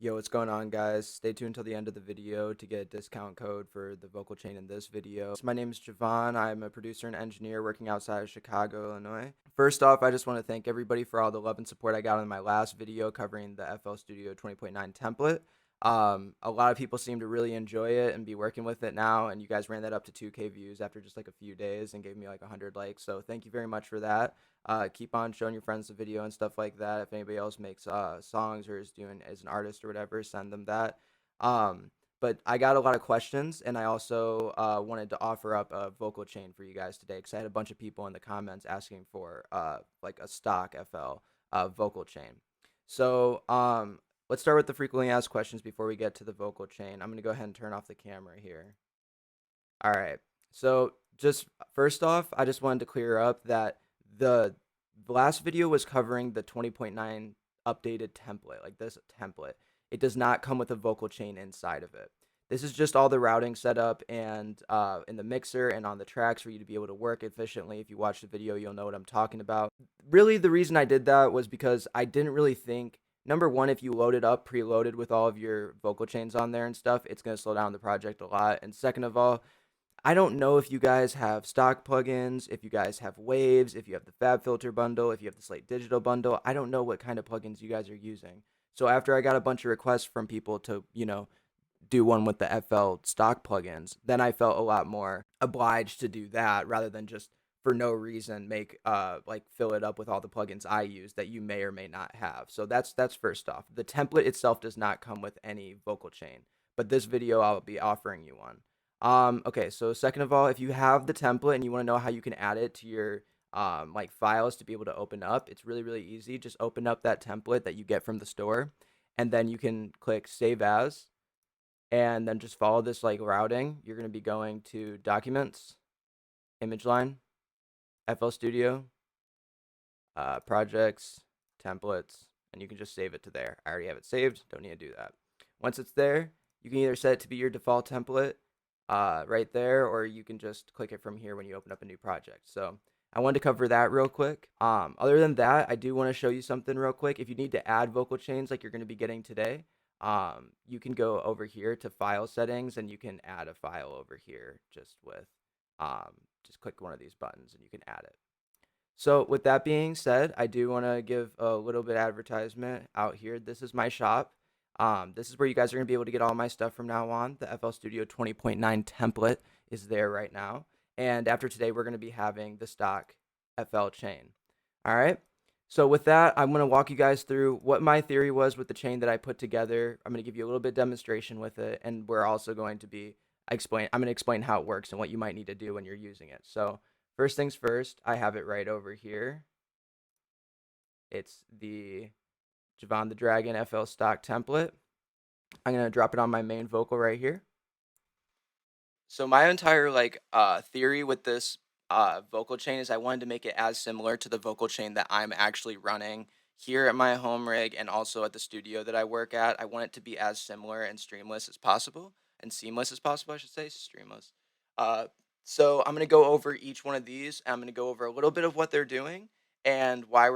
Yo, what's going on, guys? Stay tuned till the end of the video to get a discount code for the vocal chain in this video. So my name is Jevon. I'm a producer and engineer working outside of Chicago, Illinois. First off, I just want to thank everybody for all the love and support I got in my last video covering the FL Studio 20.9 template. A lot of people seem to really enjoy it and be working with it now, and you guys ran that up to 2K views after just like a few days and gave me like 100 likes. So thank you very much for that. Keep on showing your friends the video and stuff like that. If anybody else makes songs or is doing as an artist or whatever, send them that. But I got a lot of questions, and I also wanted to offer up a vocal chain for you guys today because I had a bunch of people in the comments asking for like a stock FL vocal chain. So let's start with the frequently asked questions before we get to the vocal chain. I'm gonna go ahead and turn off the camera here. All right. So just first off, I just wanted to clear up that the last video was covering the 20.9 updated template, like this template. It does not come with a vocal chain inside of it. This is just all the routing setup and in the mixer and on the tracks for you to be able to work efficiently. If you watch the video, you'll know what I'm talking about. Really, the reason I did that was because I didn't really think, number one, if you load it up preloaded with all of your vocal chains on there and stuff, it's going to slow down the project a lot. And second of all, I don't know if you guys have stock plugins, if you guys have Waves, if you have the Fab Filter bundle, if you have the Slate Digital bundle. I don't know what kind of plugins you guys are using. So after I got a bunch of requests from people to, do one with the FL stock plugins, then I felt a lot more obliged to do that rather than just for no reason make like fill it up with all the plugins I use that you may or may not have. So that's first off. The template itself does not come with any vocal chain, but this video I'll be offering you one. Okay, so second of all, if you have the template and you want to know how you can add it to your like files to be able to open up, it's really, really easy. Just open up that template that you get from the store, and then you can click Save As, and then just follow this like routing. You're going to be going to Documents, Image Line, FL Studio, Projects, Templates, and you can just save it to there. I already have it saved. Don't need to do that. Once it's there, you can either set it to be your default template right there, or you can just click it from here when you open up a new project. So I wanted to cover that real quick. Other than that, I do want to show you something real quick. If you need to add vocal chains like you're going to be getting today, you can go over here to file settings and you can add a file over here just with, just click one of these buttons and you can add it. So with that being said, I do want to give a little bit of advertisement out here. This is my shop. This is where you guys are going to be able to get all my stuff from now on. The FL Studio 20.9 template is there right now. And after today, we're going to be having the stock FL chain. All right. So with that, I'm going to walk you guys through what my theory was with the chain that I put together. I'm going to give you a little bit of demonstration with it. And we're also going to be I'm going to explain how it works and what you might need to do when you're using it. So first things first, I have it right over here. It's the Jevon the Dragon FL stock template. I'm going to drop it on my main vocal right here. So my entire theory with this vocal chain is I wanted to make it as similar to the vocal chain that I'm actually running here at my home rig and also at the studio that I work at. I want it to be as similar and streamless as possible and seamless as possible, I should say, streamless. Uh, so I'm going to go over each one of these. I'm going to go over a little bit of what they're doing and why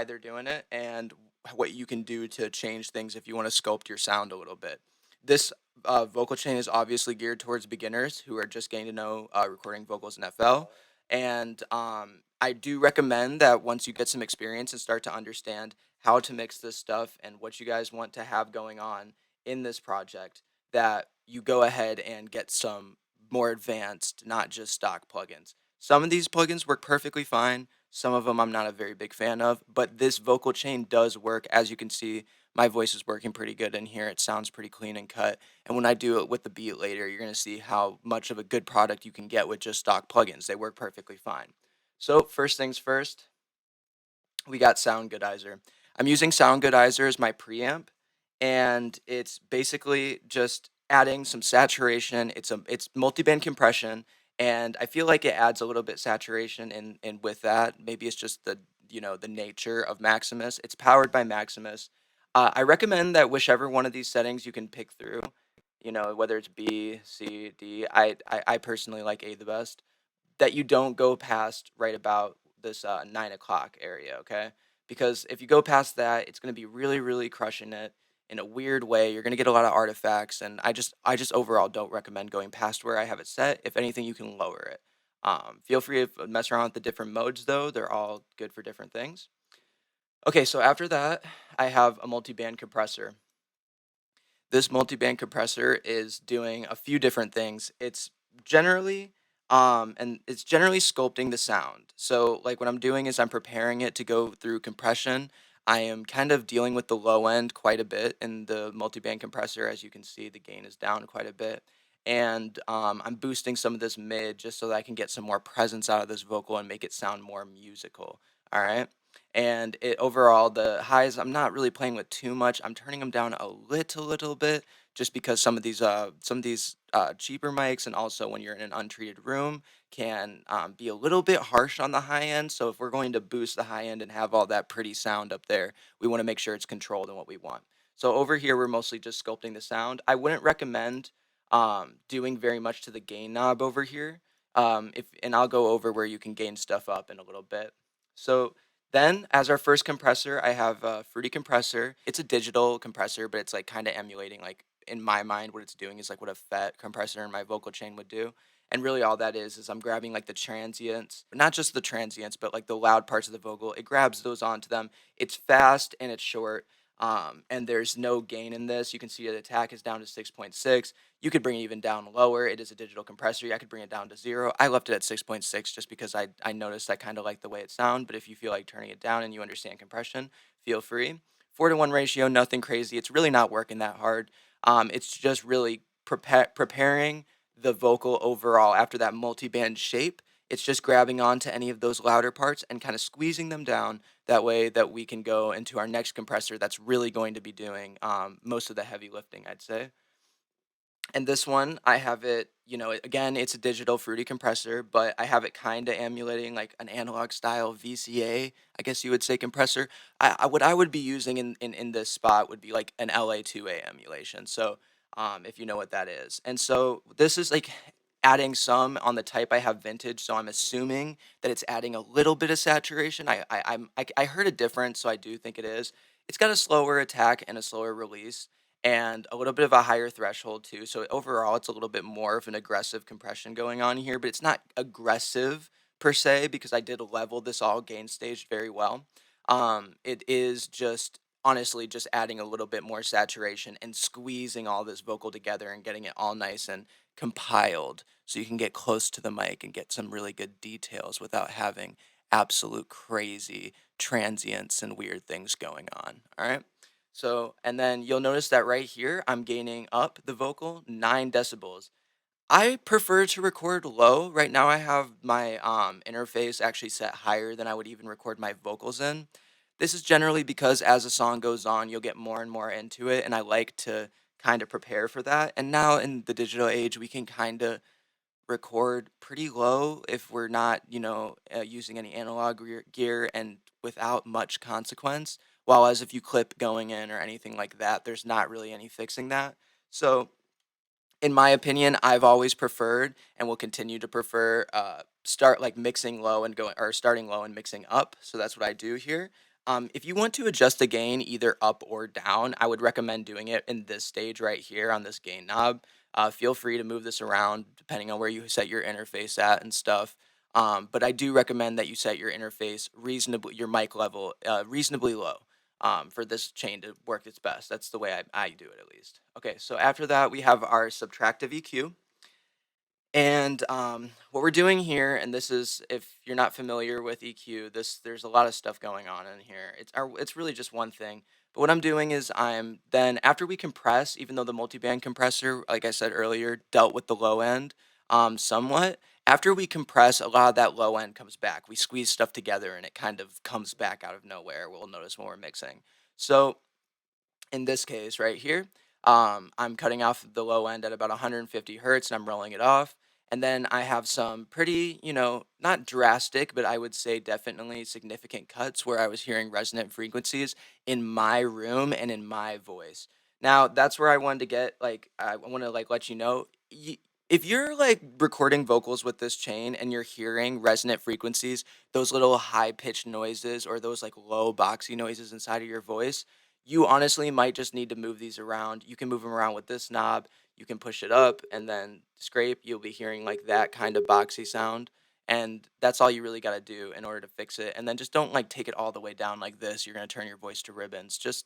they're doing it and what you can do to change things if you want to sculpt your sound a little bit. This vocal chain is obviously geared towards beginners who are just getting to know recording vocals in FL. And I do recommend that once you get some experience and start to understand how to mix this stuff and what you guys want to have going on in this project, that you go ahead and get some more advanced, not just stock plugins. Some of these plugins work perfectly fine. Some of them I'm not a very big fan of, but this vocal chain does work. As you can see, my voice is working pretty good in here. It sounds pretty clean and cut. And when I do it with the beat later, you're going to see how much of a good product you can get with just stock plugins. They work perfectly fine. So first things first, we got Soundgoodizer. I'm using Soundgoodizer as my preamp, and it's basically just adding some saturation. It's multi-band compression, and I feel like it adds a little bit saturation in with that. Maybe it's just the nature of Maximus. It's powered by Maximus. I recommend that whichever one of these settings you can pick through, whether it's B, C, D. I personally like A the best. That you don't go past right about this 9 o'clock area, okay? Because if you go past that, it's going to be really, really crushing it. in a weird way. You're gonna get a lot of artifacts, and I just overall don't recommend going past where I have it set. If anything, you can lower it. Feel free to mess around with the different modes though. They're all good for different things. Okay, so after that, I have a multi-band compressor. This multi-band compressor is doing a few different things. Generally it's generally sculpting the sound. So like what I'm doing is I'm preparing it to go through compression. I am kind of dealing with the low end quite a bit in the multi-band compressor. As you can see, the gain is down quite a bit. And I'm boosting some of this mid just so that I can get some more presence out of this vocal and make it sound more musical. All right. And it overall, the highs, I'm not really playing with too much. I'm turning them down a little bit just because some of these cheaper mics, and also when you're in an untreated room, can be a little bit harsh on the high end. So if we're going to boost the high end and have all that pretty sound up there, we want to make sure it's controlled in what we want. So over here, we're mostly just sculpting the sound. I wouldn't recommend doing very much to the gain knob over here. If and I'll go over where you can gain stuff up in a little bit. So then, as our first compressor, I have a Fruity Compressor. It's a digital compressor, but it's like kind of emulating, like in my mind, what it's doing is like what a FET compressor in my vocal chain would do. And really, all that is I'm grabbing like the transients, not just the transients, but like the loud parts of the vocal. It grabs those onto them. It's fast and it's short. And there's no gain in this. You can see the attack is down to 6.6. You could bring it even down lower. It is a digital compressor. I could bring it down to 0. I left it at 6.6 just because I noticed I kind of like the way it sounds. But if you feel like turning it down and you understand compression, feel free. 4-to-1 ratio, nothing crazy. It's really not working that hard. It's just really preparing the vocal overall after that multi-band shape. It's just grabbing onto any of those louder parts and kind of squeezing them down. That way that we can go into our next compressor that's really going to be doing most of the heavy lifting, I'd say. And this one, I have it, again, it's a digital Fruity compressor, but I have it kind of emulating like an analog style VCA, I guess you would say, compressor. What I would be using in this spot would be like an LA2A emulation. So if you know what that is. And so this is like adding some on the type I have vintage. So I'm assuming that it's adding a little bit of saturation. I heard a difference, so I do think it is. It's got a slower attack and a slower release and a little bit of a higher threshold too. So overall, it's a little bit more of an aggressive compression going on here, but it's not aggressive per se because I did level this all gain stage very well. It is just honestly just adding a little bit more saturation and squeezing all this vocal together and getting it all nice and compiled so you can get close to the mic and get some really good details without having absolute crazy transients and weird things going on. All right. So, and then you'll notice that right here, I'm gaining up the vocal 9 decibels. I prefer to record low. Right now, I have my interface actually set higher than I would even record my vocals in. This is generally because as the song goes on, you'll get more and more into it, and I like to kind of prepare for that. And now in the digital age, we can kind of record pretty low if we're not, using any analog gear and without much consequence. While as if you clip going in or anything like that, there's not really any fixing that. So, in my opinion, I've always preferred and will continue to prefer start like mixing low and going or starting low and mixing up. So that's what I do here. If you want to adjust the gain either up or down, I would recommend doing it in this stage right here on this gain knob. Feel free to move this around depending on where you set your interface at and stuff. But I do recommend that you set your interface reasonably, your mic level reasonably low for this chain to work its best. That's the way I do it at least. Okay, so after that we have our subtractive EQ. And what we're doing here, and this is if you're not familiar with EQ, there's a lot of stuff going on in here. It's really just one thing. But what I'm doing is I'm then after we compress, even though the multiband compressor, like I said earlier, dealt with the low end somewhat. After we compress, a lot of that low end comes back. We squeeze stuff together, and it kind of comes back out of nowhere. We'll notice when we're mixing. So in this case right here, I'm cutting off the low end at about 150 hertz and I'm rolling it off. And then I have some pretty, not drastic, but I would say definitely significant cuts where I was hearing resonant frequencies in my room and in my voice. Now, that's where I wanted to get, like, I want to, like, let you know, if you're, like, recording vocals with this chain and you're hearing resonant frequencies, those little high pitched noises or those, like, low boxy noises inside of your voice, You honestly might just need to move these around. You can move them around with this knob. You can push it up and then scrape. You'll be hearing like that kind of boxy sound. And that's all you really got to do in order to fix it. And then just don't like take it all the way down like this. You're going to turn your voice to ribbons. Just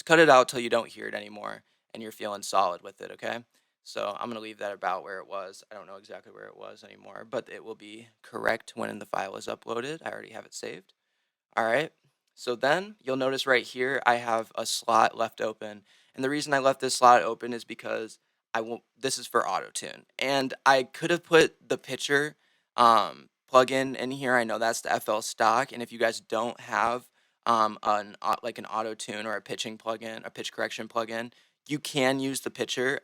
cut it out till you don't hear it anymore and you're feeling solid with it, okay? So I'm going to leave that about where it was. I don't know exactly where it was anymore, but it will be correct when the file is uploaded. I already have it saved. All right. So then you'll notice right here, I have a slot left open. And the reason I left this slot open is because this is for auto tune. And I could have put the pitcher plugin in here. I know that's the FL stock. And if you guys don't have like an auto tune or a pitching plugin, a pitch correction plugin, you can use the pitcher.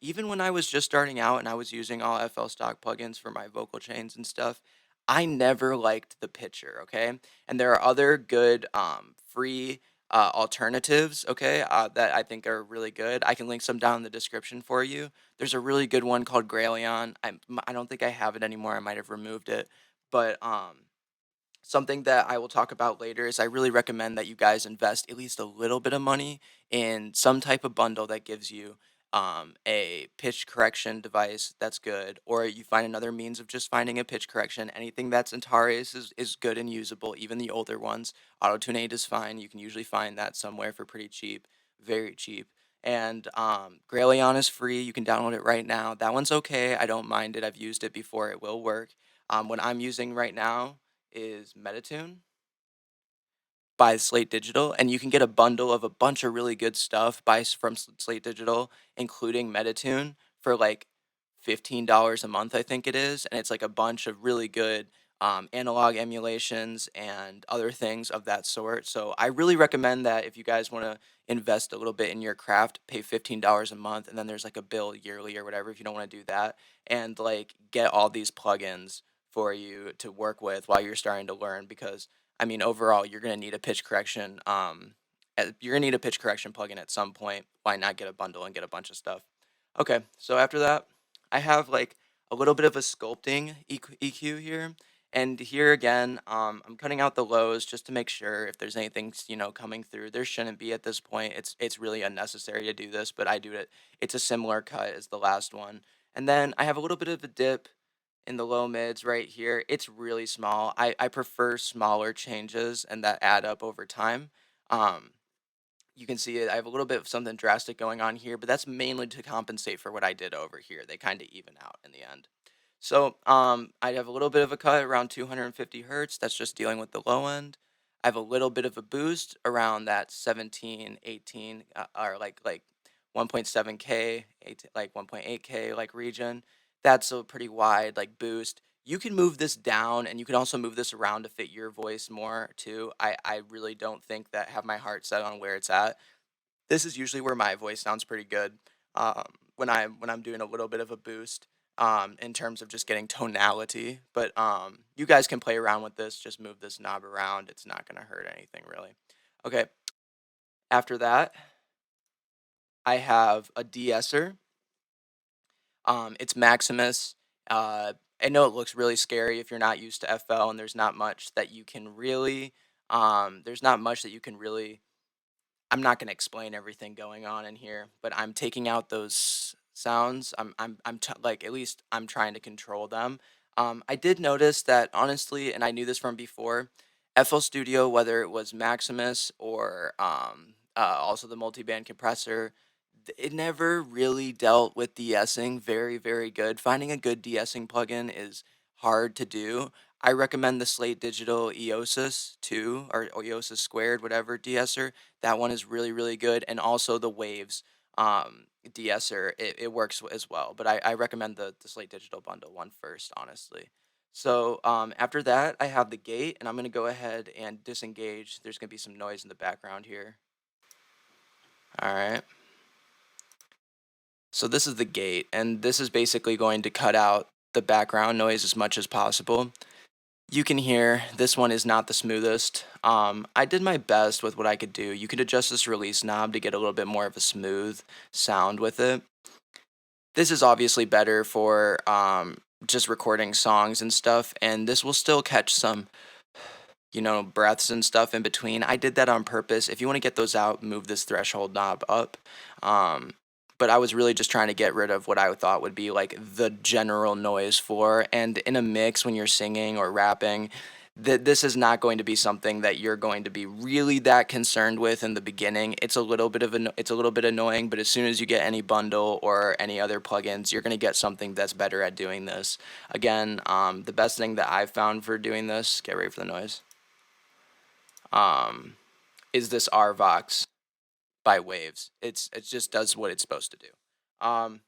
Even when I was just starting out and I was using all FL stock plugins for my vocal chains and stuff, I never liked the pitcher, okay? And there are other good free alternatives, okay, that I think are really good. I can link some down in the description for you. There's a really good one called Grayleon. I don't think I have it anymore. I might have removed it, but something that I will talk about later is I really recommend that you guys invest at least a little bit of money in some type of bundle that gives you a pitch correction device that's good, or you find another means of just finding a pitch correction. Anything that's Antares is good and usable, even the older ones. AutoTune 8 is fine. You can usually find that somewhere for pretty cheap, very cheap. And Grayleon is free. You can download it right now. That one's okay. I don't mind it. I've used it before. It will work. What I'm using right now is Metatune by Slate Digital, and you can get a bundle of a bunch of really good stuff from Slate Digital, including Metatune, for like $15 a month, I think it is, and it's like a bunch of really good analog emulations and other things of that sort. So I really recommend that if you guys want to invest a little bit in your craft, pay $15 a month, and then there's like a bill yearly or whatever if you don't want to do that, and like get all these plugins for you to work with while you're starting to learn, because I mean, overall, you're gonna need a pitch correction. You're gonna need a pitch correction plugin at some point. Why not get a bundle and get a bunch of stuff? Okay, so after that, I have like a little bit of a sculpting EQ here, and here again, I'm cutting out the lows just to make sure if there's anything coming through. There shouldn't be at this point. It's really unnecessary to do this, but I do it. It's a similar cut as the last one, and then I have a little bit of a dip in the low mids right here. It's really small. I prefer smaller changes and that add up over time. Um, you can see it. I have a little bit of something drastic going on here, but that's mainly to compensate for what I did over here. They kind of even out in the end. So I have a little bit of a cut around 250 hertz. That's just dealing with the low end. I have a little bit of a boost around that 17, 18, or like 1.7K, like 1.8K like region. That's a pretty wide like boost. You can move this down and you can also move this around to fit your voice more too. I really don't think that have my heart set on where it's at. This is usually where my voice sounds pretty good when I'm doing a little bit of a boost in terms of just getting tonality. But you guys can play around with this. Just move this knob around. It's not gonna hurt anything really. Okay. After that, I have a de-esser. It's Maximus. I know it looks really scary if you're not used to FL, and there's not much that you can really. There's not much that you can really. I'm not going to explain everything going on in here, but I'm taking out those sounds. Like at least I'm trying to control them. I did notice that honestly, and I knew this from before, FL Studio, whether it was Maximus or also the multi-band compressor, it never really dealt with de-essing very, very good. Finding a good de-essing plugin is hard to do. I recommend the Slate Digital EOSIS 2 or EOSIS squared, whatever de-esser. That one is really, really good. And also the Waves de-esser, it works as well. But I recommend the Slate Digital bundle one first, honestly. So after that, I have the gate, and I'm going to go ahead and disengage. There's going to be some noise in the background here. All right. So this is the gate, and this is basically going to cut out the background noise as much as possible. You can hear this one is not the smoothest. I did my best with what I could do. You could adjust this release knob to get a little bit more of a smooth sound with it. This is obviously better for just recording songs and stuff, and this will still catch some you know, breaths and stuff in between. I did that on purpose. If you want to get those out, move this threshold knob up. But I was really just trying to get rid of what I thought would be like the general noise floor. And in a mix, when you're singing or rapping, this is not going to be something that you're going to be really that concerned with in the beginning. It's a little bit annoying, but as soon as you get any bundle or any other plugins, you're going to get something that's better at doing this. Again, the best thing that I've found for doing this, get ready for the noise, is this RVox by Waves. It just does what it's supposed to do.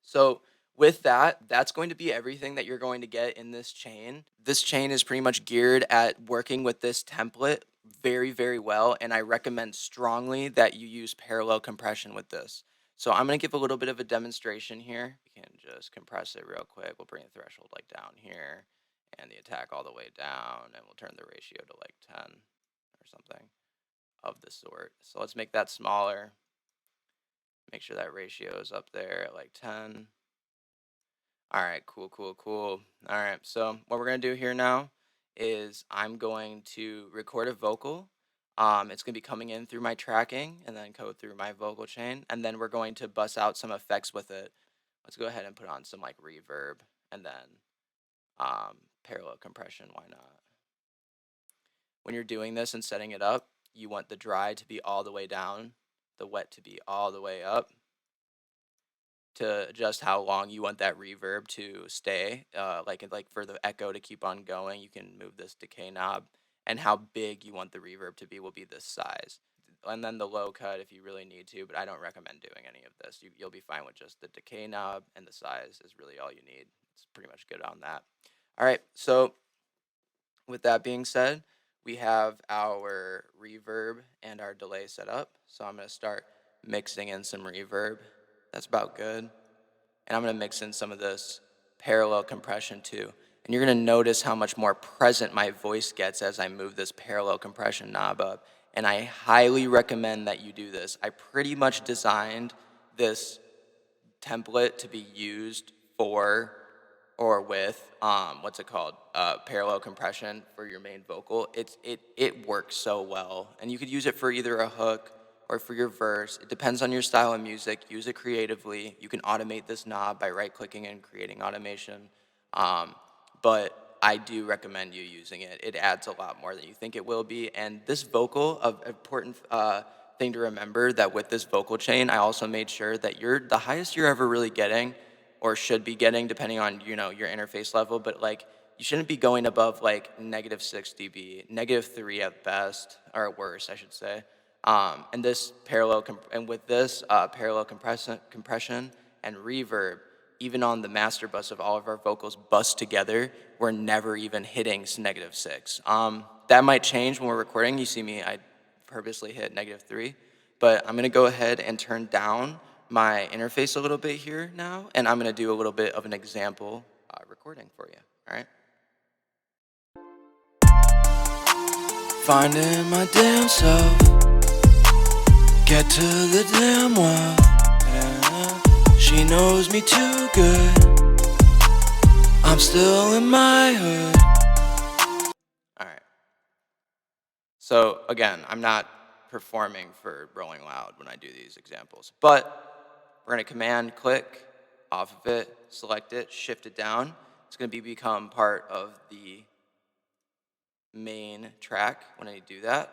So with that, that's going to be everything that you're going to get in this chain. This chain is pretty much geared at working with this template very, very well, and I recommend strongly that you use parallel compression with this. So I'm going to give a little bit of a demonstration here. We can just compress it real quick. We'll bring the threshold like down here and the attack all the way down, and we'll turn the ratio to like 10 or something of the sort. So let's make that smaller. Make sure that ratio is up there at like 10. All right, cool. All right, so what we're going to do here now is I'm going to record a vocal. It's going to be coming in through my tracking and then go through my vocal chain. And then we're going to bust out some effects with it. Let's go ahead and put on some like reverb and then parallel compression. Why not? When you're doing this and setting it up, you want the dry to be all the way down, the wet to be all the way up, to adjust how long you want that reverb to stay. Like for the echo to keep on going, you can move this decay knob, and how big you want the reverb to be will be this size. And then the low cut if you really need to, but I don't recommend doing any of this. You'll be fine with just the decay knob, and the size is really all you need. It's pretty much good on that. All right, so with that being said, we have our reverb and our delay set up. So I'm going to start mixing in some reverb. That's about good. And I'm going to mix in some of this parallel compression too. And you're going to notice how much more present my voice gets as I move this parallel compression knob up. And I highly recommend that you do this. I pretty much designed this template to be used for or with parallel compression for your main vocal. It works so well, and you could use it for either a hook or for your verse. It depends on your style of music. Use it creatively. You can automate this knob by right-clicking and creating automation, but I do recommend you using it. It adds a lot more than you think it will be. And this vocal, an important thing to remember, that with this vocal chain, I also made sure that the highest you're ever really getting, or should be getting, depending on your interface level, but like you shouldn't be going above like -6 dB, -3 at best, or at worst, I should say. And this parallel compression and reverb, even on the master bus of all of our vocals bust together, we're never even hitting -6. That might change when we're recording. You see me, I purposely hit -3, but I'm gonna go ahead and turn down my interface a little bit here now, and I'm going to do a little bit of an example recording for you, all right? Finding my damn self, get to the damn well, yeah. She knows me too good, I'm still in my hood. All right. So again, I'm not performing for Rolling Loud when I do these examples, but we're going to command click off of it, select it, shift it down. It's going to become part of the main track when I do that.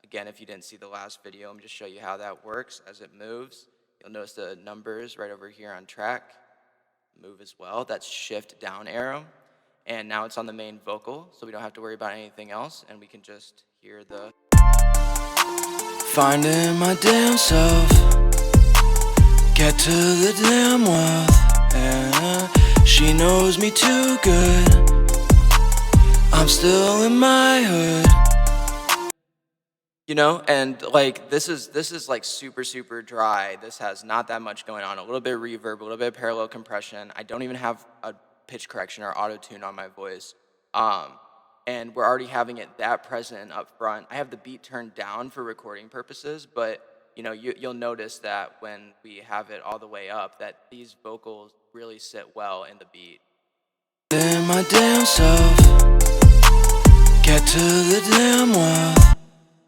Again, if you didn't see the last video, let me just show you how that works as it moves. You'll notice the numbers right over here on track move as well. That's shift down arrow. And now it's on the main vocal, so we don't have to worry about anything else, and we can just hear the finding my damn self, get to the damn wealth, yeah. She knows me too good, I'm still in my hood. You know, and like this is like super dry. This has not that much going on. A little bit of reverb, a little bit of parallel compression. I don't even have a pitch correction or auto tune on my voice. And we're already having it that present up front. I have the beat turned down for recording purposes, but you know, you'll notice that when we have it all the way up, that these vocals really sit well in the beat. In my damn self, back to the damn well.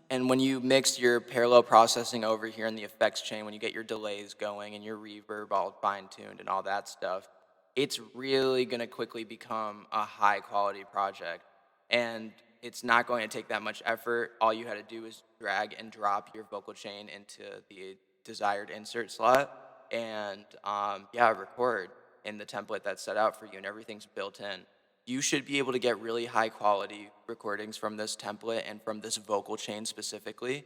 And when you mix your parallel processing over here in the effects chain, when you get your delays going and your reverb all fine-tuned and all that stuff, it's really going to quickly become a high-quality project. And it's not going to take that much effort. All you had to do is drag and drop your vocal chain into the desired insert slot and, yeah, record in the template that's set out for you, and everything's built in. You should be able to get really high quality recordings from this template and from this vocal chain specifically.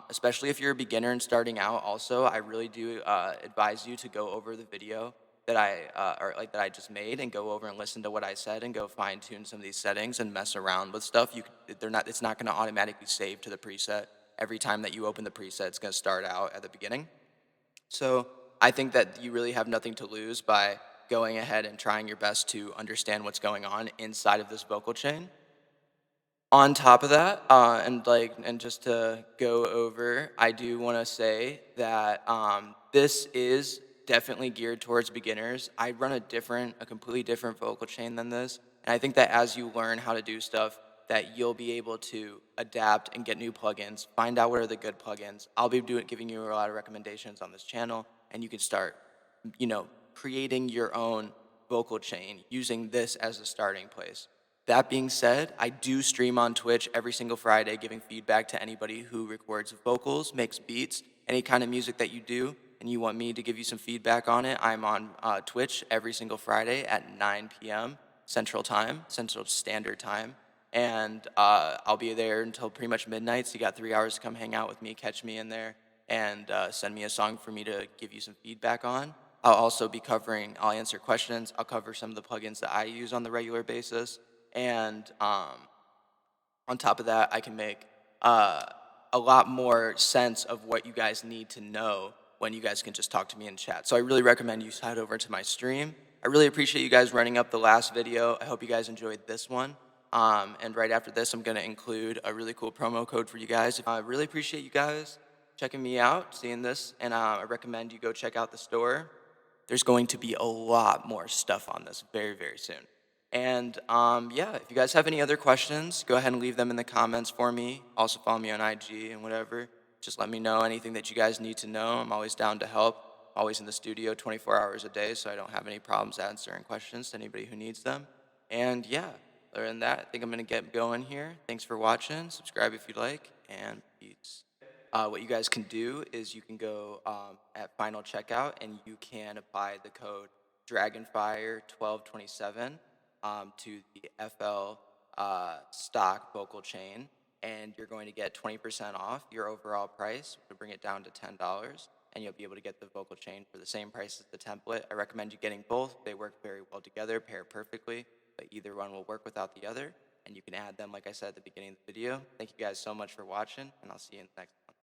Especially if you're a beginner and starting out. Also, I really do advise you to go over the video that I just made and go over and listen to what I said and go fine tune some of these settings and mess around with stuff. It's not going to automatically save to the preset every time that you open the preset. It's going to start out at the beginning. So I think that you really have nothing to lose by going ahead and trying your best to understand what's going on inside of this vocal chain. On top of that, and just to go over, I do want to say that this is definitely geared towards beginners. I run a completely different vocal chain than this, and I think that as you learn how to do stuff, that you'll be able to adapt and get new plugins, find out what are the good plugins. I'll be giving you a lot of recommendations on this channel, and you can start, creating your own vocal chain using this as a starting place. That being said, I do stream on Twitch every single Friday giving feedback to anybody who records vocals, makes beats, any kind of music that you do, and you want me to give you some feedback on it. I'm on Twitch every single Friday at 9 p.m. Central Standard Time. And I'll be there until pretty much midnight, so you got 3 hours to come hang out with me, catch me in there, and send me a song for me to give you some feedback on. I'll answer questions, I'll cover some of the plugins that I use on the regular basis, and on top of that, I can make a lot more sense of what you guys need to know when you guys can just talk to me in chat. So I really recommend you head over to my stream. I really appreciate you guys running up the last video. I hope you guys enjoyed this one. And right after this, I'm going to include a really cool promo code for you guys. I really appreciate you guys checking me out, seeing this, and I recommend you go check out the store. There's going to be a lot more stuff on this very, very soon. And yeah, if you guys have any other questions, go ahead and leave them in the comments for me. Also follow me on IG and whatever. Just let me know anything that you guys need to know. I'm always down to help. Always in the studio 24 hours a day, so I don't have any problems answering questions to anybody who needs them. And yeah, other than that, I think I'm going to get going here. Thanks for watching. Subscribe if you'd like, and peace. What you guys can do is you can go at final checkout and you can apply the code Dragonfire1227 to the FL stock vocal chain, and you're going to get 20% off your overall price, which will bring it down to $10, and you'll be able to get the vocal chain for the same price as the template. I recommend you getting both. They work very well together, pair perfectly, but either one will work without the other, and you can add them, like I said at the beginning of the video. Thank you guys so much for watching, and I'll see you in the next